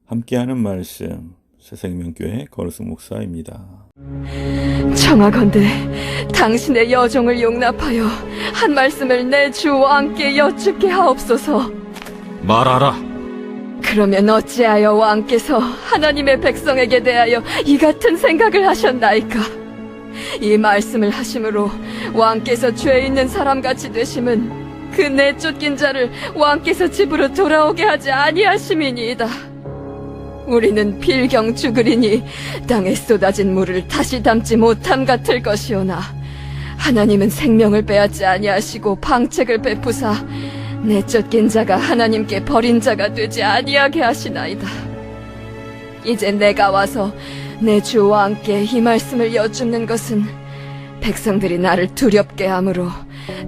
함께하는 말씀 새생명교회 거루승 목사입니다. 청하건대 당신의 여종을 용납하여 한 말씀을 내 주 왕께 여쭙게 하옵소서. 말하라. 그러면 어찌하여 왕께서 하나님의 백성에게 대하여 이 같은 생각을 하셨나이까? 이 말씀을 하심으로 왕께서 죄 있는 사람같이 되심은 그 내쫓긴 자를 왕께서 집으로 돌아오게 하지 아니하심이니이다. 우리는 필경 죽으리니 땅에 쏟아진 물을 다시 담지 못함 같을 것이오나 하나님은 생명을 빼앗지 아니하시고 방책을 베푸사 내쫓긴 자가 하나님께 버린 자가 되지 아니하게 하시나이다. 이제 내가 와서 내 주 왕께 이 말씀을 여쭙는 것은 백성들이 나를 두렵게 하므로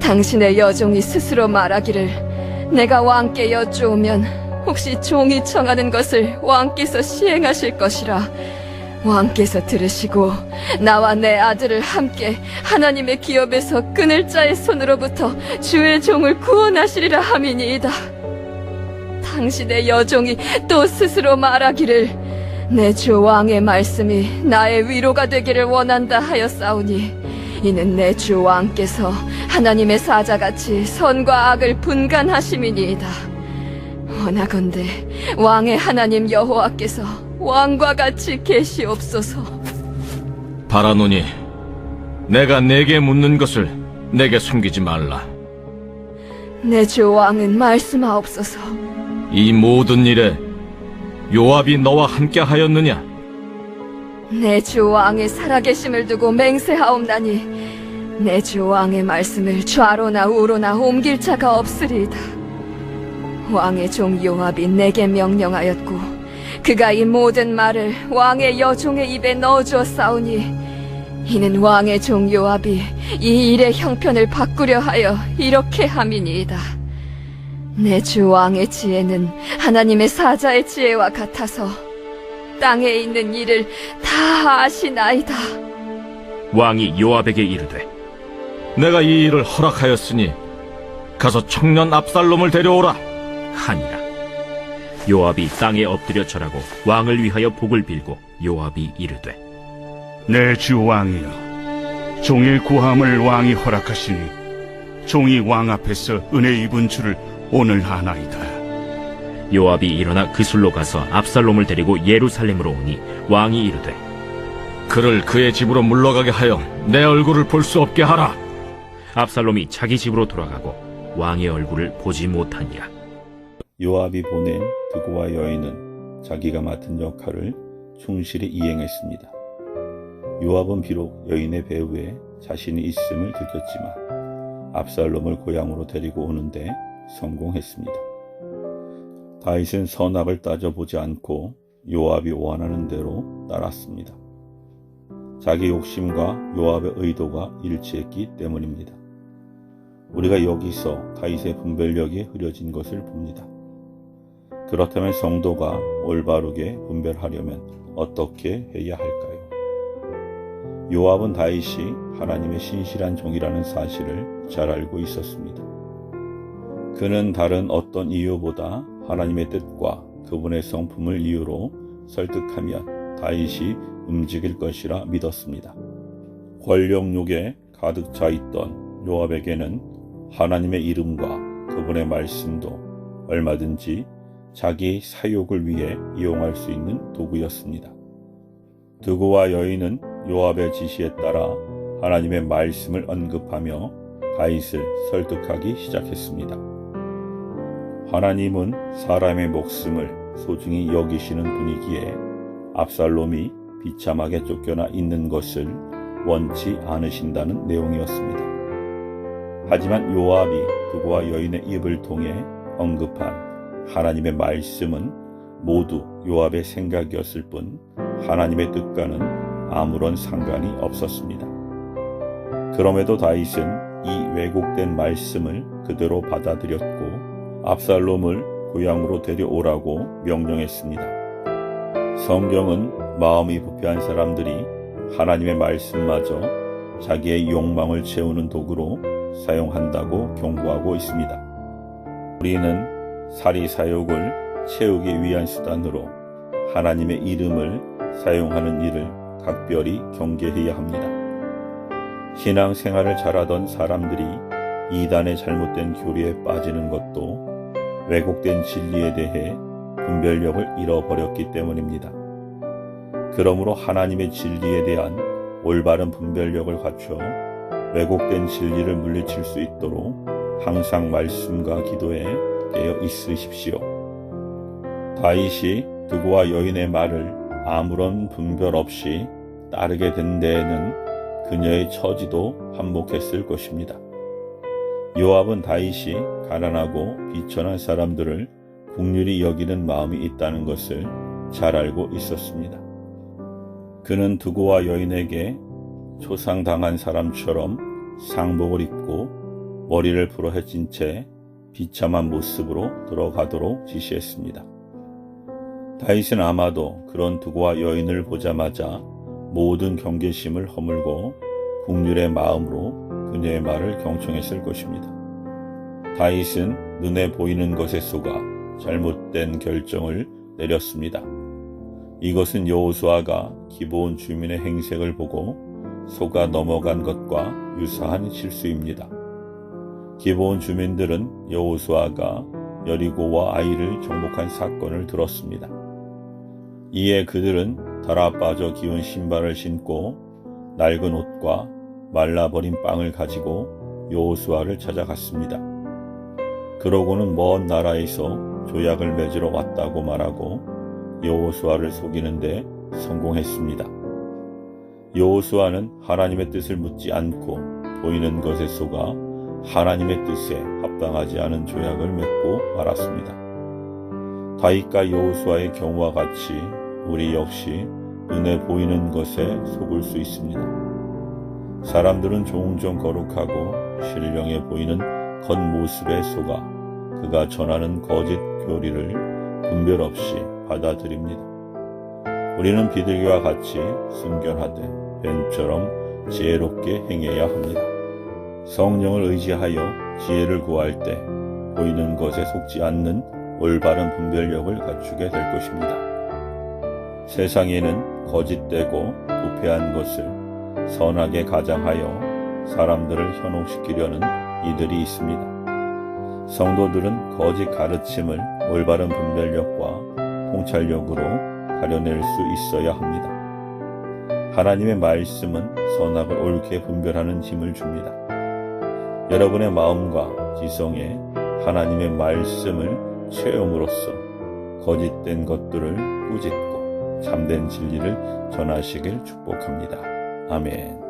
당신의 여종이 스스로 말하기를 내가 왕께 여쭈오면 혹시 종이 청하는 것을 왕께서 시행하실 것이라 왕께서 들으시고 나와 내 아들을 함께 하나님의 기업에서 끊을 자의 손으로부터 주의 종을 구원하시리라 함이니이다. 당신의 여종이 또 스스로 말하기를 내 주 왕의 말씀이 나의 위로가 되기를 원한다 하였사오니 이는 내 주 왕께서 하나님의 사자같이 선과 악을 분간하심이니이다. 원하건대 왕의 하나님 여호와께서 왕과 같이 계시옵소서. 바라노니 내가 내게 묻는 것을 내게 숨기지 말라. 내 주 왕은 말씀하옵소서. 이 모든 일에 요압이 너와 함께 하였느냐? 내 주 왕의 살아계심을 두고 맹세하옵나니 내 주 왕의 말씀을 좌로나 우로나 옮길 자가 없으리이다. 왕의 종 요압이 내게 명령하였고 그가 이 모든 말을 왕의 여종의 입에 넣어주었사오니 이는 왕의 종 요압이 이 일의 형편을 바꾸려 하여 이렇게 함이니이다. 내 주 왕의 지혜는 하나님의 사자의 지혜와 같아서 땅에 있는 일을 다 아시나이다. 왕이 요압에게 이르되 내가 이 일을 허락하였으니 가서 청년 압살롬을 데려오라 하니라. 요압이 땅에 엎드려 절하고 왕을 위하여 복을 빌고 요압이 이르되 내 주 왕이여, 종의 구함을 왕이 허락하시니 종이 왕 앞에서 은혜 입은 줄을 오늘 아나이다. 요압이 일어나 그술로 가서 압살롬을 데리고 예루살렘으로 오니 왕이 이르되 그를 그의 집으로 물러가게 하여 내 얼굴을 볼 수 없게 하라. 압살롬이 자기 집으로 돌아가고 왕의 얼굴을 보지 못하니라. 요압이 보낸 드고와 여인은 자기가 맡은 역할을 충실히 이행했습니다. 요압은 비록 여인의 배후에 자신이 있음을 들켰지만 압살롬을 고향으로 데리고 오는데 성공했습니다. 다윗은 선악을 따져보지 않고 요압이 원하는 대로 따랐습니다. 자기 욕심과 요압의 의도가 일치했기 때문입니다. 우리가 여기서 다윗의 분별력이 흐려진 것을 봅니다. 그렇다면 성도가 올바르게 분별하려면 어떻게 해야 할까요? 요압은 다윗이 하나님의 신실한 종이라는 사실을 잘 알고 있었습니다. 그는 다른 어떤 이유보다 하나님의 뜻과 그분의 성품을 이유로 설득하면 다윗이 움직일 것이라 믿었습니다. 권력욕에 가득 차 있던 요압에게는 하나님의 이름과 그분의 말씀도 얼마든지 자기 사욕을 위해 이용할 수 있는 도구였습니다. 드고와 여인은 요압의 지시에 따라 하나님의 말씀을 언급하며 다윗을 설득하기 시작했습니다. 하나님은 사람의 목숨을 소중히 여기시는 분이기에 압살롬이 비참하게 쫓겨나 있는 것을 원치 않으신다는 내용이었습니다. 하지만 요압이 드고와 여인의 입을 통해 언급한 하나님의 말씀은 모두 요압의 생각이었을 뿐 하나님의 뜻과는 아무런 상관이 없었습니다. 그럼에도 다윗은 이 왜곡된 말씀을 그대로 받아들였고 압살롬을 고향으로 데려오라고 명령했습니다. 성경은 마음이 부패한 사람들이 하나님의 말씀마저 자기의 욕망을 채우는 도구로 사용한다고 경고하고 있습니다. 우리는 사리사욕을 채우기 위한 수단으로 하나님의 이름을 사용하는 일을 각별히 경계해야 합니다. 신앙생활을 잘하던 사람들이 이단의 잘못된 교리에 빠지는 것도 왜곡된 진리에 대해 분별력을 잃어버렸기 때문입니다. 그러므로 하나님의 진리에 대한 올바른 분별력을 갖춰 왜곡된 진리를 물리칠 수 있도록 항상 말씀과 기도에 깨어 있으십시오. 다윗이 두고와 여인의 말을 아무런 분별 없이 따르게 된 데에는 그녀의 처지도 한몫했을 것입니다. 요압은 다윗이 가난하고 비천한 사람들을 긍휼히 여기는 마음이 있다는 것을 잘 알고 있었습니다. 그는 두고와 여인에게 초상당한 사람처럼 상복을 입고 머리를 풀어헤친 채 비참한 모습으로 들어가도록 지시했습니다. 다윗은 아마도 그런 두고와 여인을 보자마자 모든 경계심을 허물고 긍휼의 마음으로 그녀의 말을 경청했을 것입니다. 다윗은 눈에 보이는 것에 속아 잘못된 결정을 내렸습니다. 이것은 여호수아가 기브온 주민의 행색을 보고 속아 넘어간 것과 유사한 실수입니다. 기브온 주민들은 여호수아가 여리고와 아이를 정복한 사건을 들었습니다. 이에 그들은 달아 빠져 기운 신발을 신고 낡은 옷과 말라버린 빵을 가지고 여호수아를 찾아갔습니다. 그러고는 먼 나라에서 조약을 맺으러 왔다고 말하고 여호수아를 속이는데 성공했습니다. 여호수아는 하나님의 뜻을 묻지 않고 보이는 것에 속아 하나님의 뜻에 합당하지 않은 조약을 맺고 말았습니다. 다윗과 여호수아의 경우와 같이 우리 역시 눈에 보이는 것에 속을 수 있습니다. 사람들은 종종 거룩하고 신령해 보이는 겉모습에 속아 그가 전하는 거짓 교리를 분별 없이 받아들입니다. 우리는 비둘기와 같이 순결하되 뱀처럼 지혜롭게 행해야 합니다. 성령을 의지하여 지혜를 구할 때 보이는 것에 속지 않는 올바른 분별력을 갖추게 될 것입니다. 세상에는 거짓되고 부패한 것을 선하게 가장하여 사람들을 현혹시키려는 이들이 있습니다. 성도들은 거짓 가르침을 올바른 분별력과 통찰력으로 가려낼 수 있어야 합니다. 하나님의 말씀은 선악을 옳게 분별하는 힘을 줍니다. 여러분의 마음과 지성에 하나님의 말씀을 채움으로써 거짓된 것들을 꾸짖고 참된 진리를 전하시길 축복합니다. 아멘.